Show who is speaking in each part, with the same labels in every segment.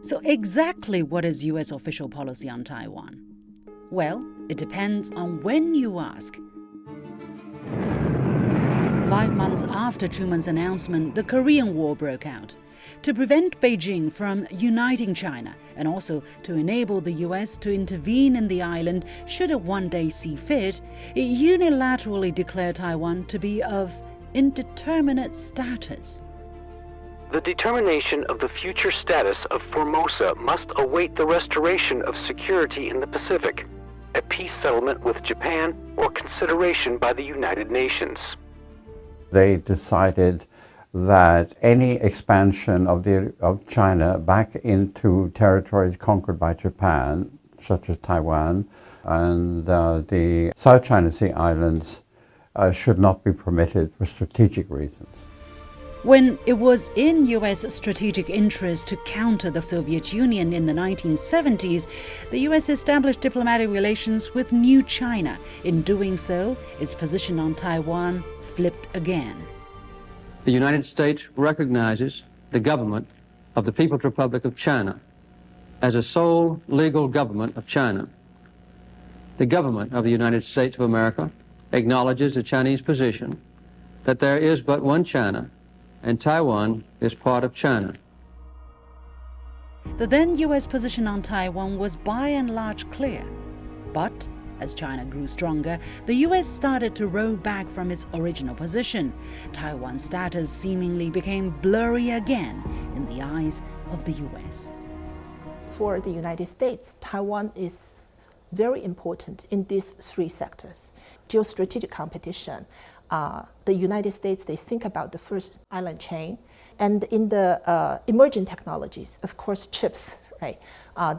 Speaker 1: So exactly what is US official policy on Taiwan? Well, it depends on when you ask. 5 months after Truman's announcement, the Korean War broke out. To prevent Beijing from uniting China and also to enable the US to intervene in the island should it one day see fit, it unilaterally declared Taiwan to be of indeterminate status.
Speaker 2: The determination of the future status of Formosa must await the restoration of security in the Pacific, a peace settlement with Japan, or consideration by the United Nations.
Speaker 3: They decided that any expansion of China back into territories conquered by Japan, such as Taiwan and the South China Sea Islands, should not be permitted for strategic reasons.
Speaker 1: When it was in US strategic interest to counter the Soviet Union in the 1970s, the US established diplomatic relations with New China. In doing so, its position on Taiwan flipped again.
Speaker 4: The United States recognizes the government of the People's Republic of China as a sole legal government of China. The government of the United States of America acknowledges the Chinese position that there is but one China, and Taiwan is part of China.
Speaker 1: The then US position on Taiwan was by and large clear. But as China grew stronger, the US started to roll back from its original position. Taiwan's status seemingly became blurry again in the eyes of the US.
Speaker 5: For the United States, Taiwan is very important in these three sectors. Geostrategic competition. The United States, they think about the first island chain. And in the emerging technologies, of course, chips, right?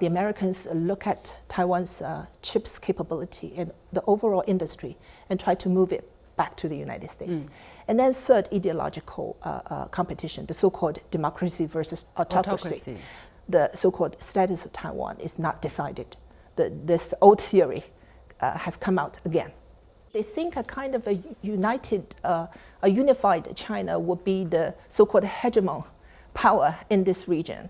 Speaker 5: The Americans look at Taiwan's chips capability and the overall industry and try to move it back to the United States. And then third, ideological competition, the so-called democracy versus autocracy. The so-called status of Taiwan is not decided. This old theory has come out again. They think a kind of a unified China would be the so-called hegemon power in this region.